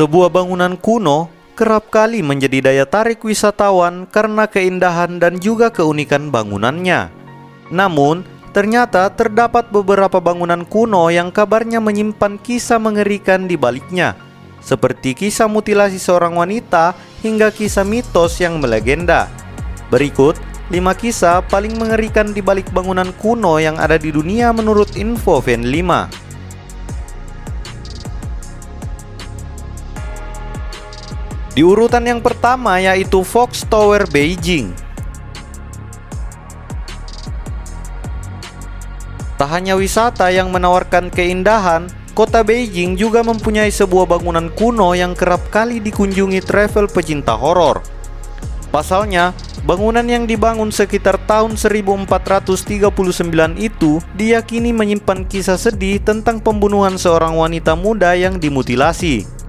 Sebuah bangunan kuno kerap kali menjadi daya tarik wisatawan karena keindahan dan juga keunikan bangunannya. Namun, ternyata terdapat beberapa bangunan kuno yang kabarnya menyimpan kisah mengerikan di baliknya, seperti kisah mutilasi seorang wanita hingga kisah mitos yang melegenda. Berikut 5 kisah paling mengerikan di balik bangunan kuno yang ada di dunia menurut Info Fan 5. Di urutan yang pertama yaitu Fox Tower Beijing. Tak hanya wisata yang menawarkan keindahan, kota Beijing juga mempunyai sebuah bangunan kuno yang kerap kali dikunjungi travel pecinta horor. Pasalnya, bangunan yang dibangun sekitar tahun 1439 itu diyakini menyimpan kisah sedih tentang pembunuhan seorang wanita muda yang dimutilasi.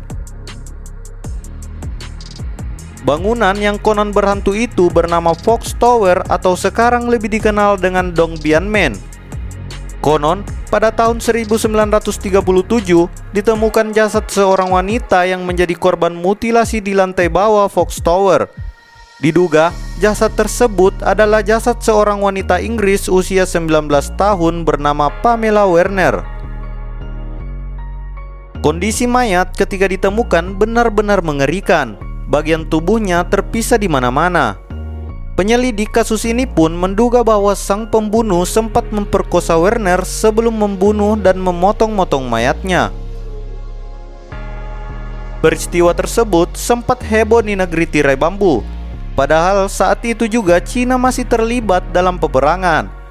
Bangunan yang konon berhantu itu bernama Fox Tower atau sekarang lebih dikenal dengan Dongbianmen. Konon, pada tahun 1937 ditemukan jasad seorang wanita yang menjadi korban mutilasi di lantai bawah Fox Tower. Diduga, jasad tersebut adalah jasad seorang wanita Inggris usia 19 tahun bernama Pamela Werner. Kondisi mayat ketika ditemukan benar-benar mengerikan. Bagian tubuhnya terpisah di mana-mana. Penyelidik kasus ini pun menduga bahwa sang pembunuh sempat memperkosa Werner sebelum membunuh dan memotong-motong mayatnya. Peristiwa tersebut sempat heboh di negeri tirai bambu. Padahal saat itu juga Cina masih terlibat dalam peperangan.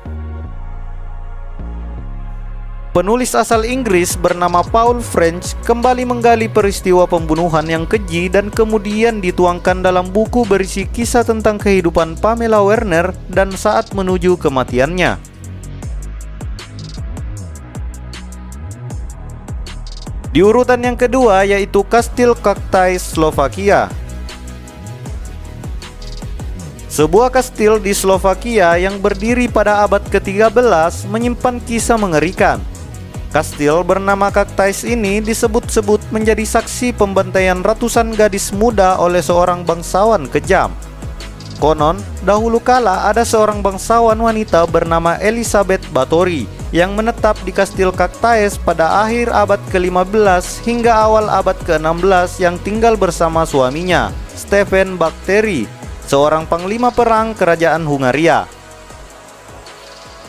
Penulis asal Inggris bernama Paul French kembali menggali peristiwa pembunuhan yang keji dan kemudian dituangkan dalam buku berisi kisah tentang kehidupan Pamela Werner dan saat menuju kematiannya. Di urutan yang kedua yaitu Kastil Kaktais, Slovakia. Sebuah kastil di Slovakia yang berdiri pada abad ke-13 menyimpan kisah mengerikan. Kastil bernama Kaktais ini disebut-sebut menjadi saksi pembantaian ratusan gadis muda oleh seorang bangsawan kejam. Konon, dahulu kala ada seorang bangsawan wanita bernama Elizabeth Báthory yang menetap di Kastil Kaktais pada akhir abad ke-15 hingga awal abad ke-16 yang tinggal bersama suaminya, Stefan Batory, seorang panglima perang kerajaan Hungaria.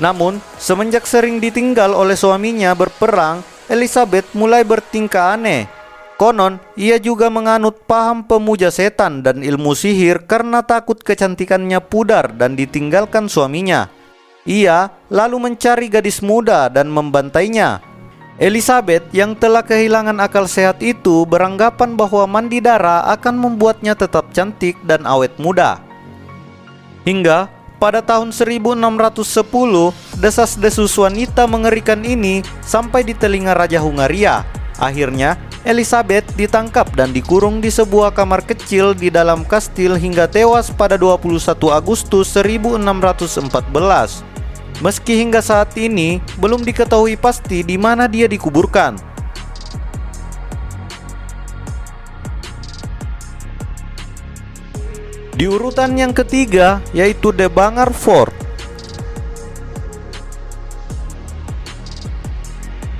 Namun, semenjak sering ditinggal oleh suaminya berperang, Elizabeth mulai bertingkah aneh. Konon, ia juga menganut paham pemuja setan dan ilmu sihir karena takut kecantikannya pudar dan ditinggalkan suaminya. Ia lalu mencari gadis muda dan membantainya. Elizabeth yang telah kehilangan akal sehat itu beranggapan bahwa mandi darah akan membuatnya tetap cantik dan awet muda. Hingga pada tahun 1610, desas-desus wanita mengerikan ini sampai di telinga Raja Hungaria. Akhirnya, Elizabeth ditangkap dan dikurung di sebuah kamar kecil di dalam kastil hingga tewas pada 21 Agustus 1614. Meski hingga saat ini belum diketahui pasti di mana dia dikuburkan. Di urutan yang ketiga yaitu The Bangar Fort.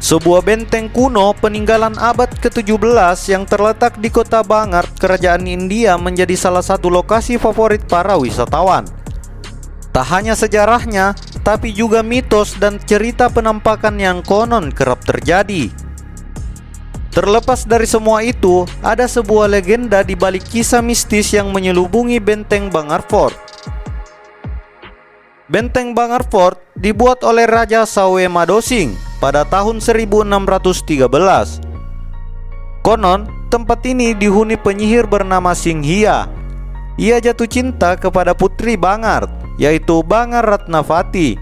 Sebuah benteng kuno peninggalan abad ke-17 yang terletak di kota Bangar, kerajaan India menjadi salah satu lokasi favorit para wisatawan. Tak hanya sejarahnya, tapi juga mitos dan cerita penampakan yang konon kerap terjadi. Terlepas dari semua itu, ada sebuah legenda di balik kisah mistis yang menyelubungi benteng Bangar Fort. Benteng Bangar Fort dibuat oleh Raja Sawe Madosing pada tahun 1613. Konon, tempat ini dihuni penyihir bernama Singhia. Ia jatuh cinta kepada putri Bangar, yaitu Bangar Ratnavati.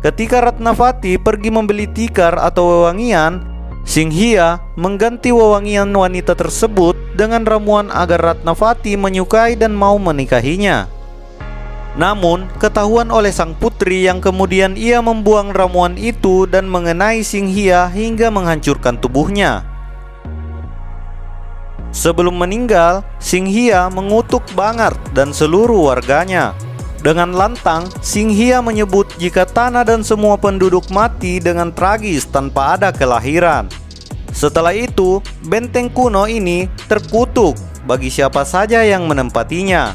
Ketika Ratnavati pergi membeli tikar atau wewangian, Singhia mengganti wewangian wanita tersebut dengan ramuan agar Ratnavati menyukai dan mau menikahinya. Namun, ketahuan oleh sang putri yang kemudian ia membuang ramuan itu dan mengenai Singhia hingga menghancurkan tubuhnya. Sebelum meninggal, Singhia mengutuk Bangar dan seluruh warganya. Dengan lantang, Singhia menyebut jika tanah dan semua penduduk mati dengan tragis tanpa ada kelahiran. Setelah itu, benteng kuno ini terkutuk bagi siapa saja yang menempatinya.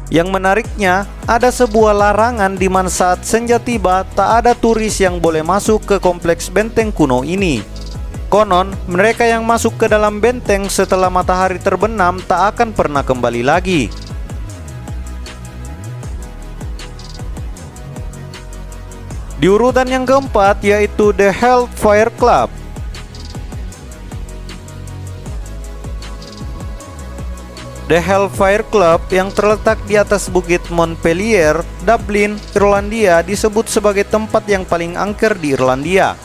Yang menariknya, ada sebuah larangan di mana saat senja tiba tak ada turis yang boleh masuk ke kompleks benteng kuno ini. Konon, mereka yang masuk ke dalam benteng setelah matahari terbenam tak akan pernah kembali lagi. Di urutan yang keempat yaitu The Hellfire Club. The Hellfire Club yang terletak di atas bukit Montpelier, Dublin, Irlandia disebut sebagai tempat yang paling angker di Irlandia.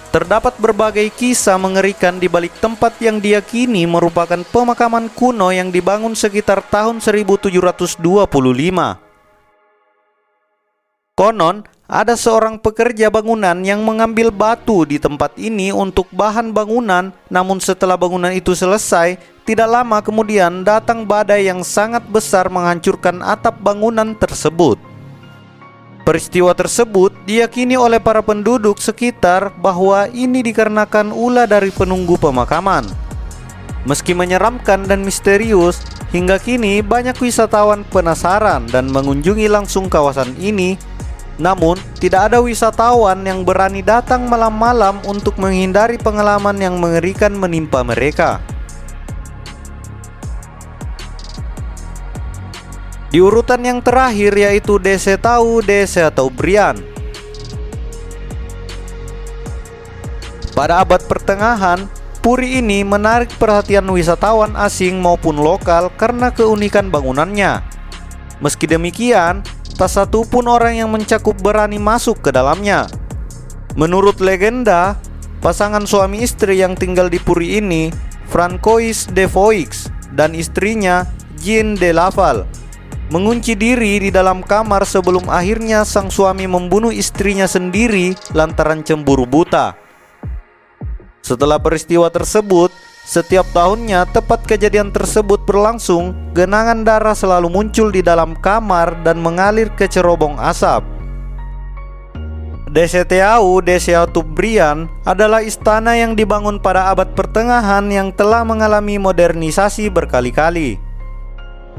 Terdapat berbagai kisah mengerikan di balik tempat yang diyakini merupakan pemakaman kuno yang dibangun sekitar tahun 1725. Konon, ada seorang pekerja bangunan yang mengambil batu di tempat ini untuk bahan bangunan, namun setelah bangunan itu selesai, tidak lama kemudian datang badai yang sangat besar menghancurkan atap bangunan tersebut. Peristiwa tersebut diyakini oleh para penduduk sekitar bahwa ini dikarenakan ulah dari penunggu pemakaman. Meski menyeramkan dan misterius, hingga kini banyak wisatawan penasaran dan mengunjungi langsung kawasan ini. Namun, tidak ada wisatawan yang berani datang malam-malam untuk menghindari pengalaman yang mengerikan menimpa mereka. Di urutan yang terakhir yaitu DC atau Brian. Pada abad pertengahan, puri ini menarik perhatian wisatawan asing maupun lokal karena keunikan bangunannya. Meski demikian, tak satu pun orang yang mencakup berani masuk ke dalamnya. Menurut legenda, pasangan suami istri yang tinggal di puri ini, Francois de Foix dan istrinya Jean de Laval, mengunci diri di dalam kamar sebelum akhirnya sang suami membunuh istrinya sendiri lantaran cemburu buta. Setelah peristiwa tersebut, setiap tahunnya tepat kejadian tersebut berlangsung, genangan darah selalu muncul di dalam kamar dan mengalir ke cerobong asap. DC Brian adalah istana yang dibangun pada abad pertengahan yang telah mengalami modernisasi berkali-kali.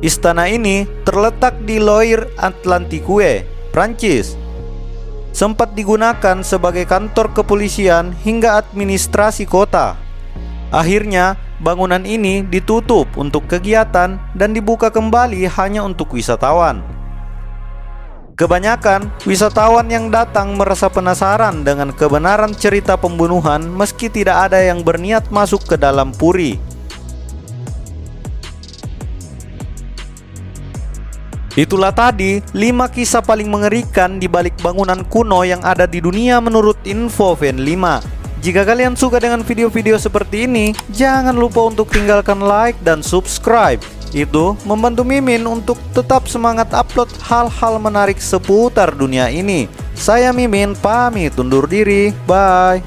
Istana ini terletak di Loire-Atlantique, Prancis. Sempat digunakan sebagai kantor kepolisian hingga administrasi kota. Akhirnya, bangunan ini ditutup untuk kegiatan dan dibuka kembali hanya untuk wisatawan. Kebanyakan wisatawan yang datang merasa penasaran dengan kebenaran cerita pembunuhan meski tidak ada yang berniat masuk ke dalam puri. Itulah tadi 5 kisah paling mengerikan di balik bangunan kuno yang ada di dunia menurut Info Fan 5. Jika kalian suka dengan video-video seperti ini, jangan lupa untuk tinggalkan like dan subscribe. Itu membantu Mimin untuk tetap semangat upload hal-hal menarik seputar dunia ini. Saya Mimin pamit undur diri, bye.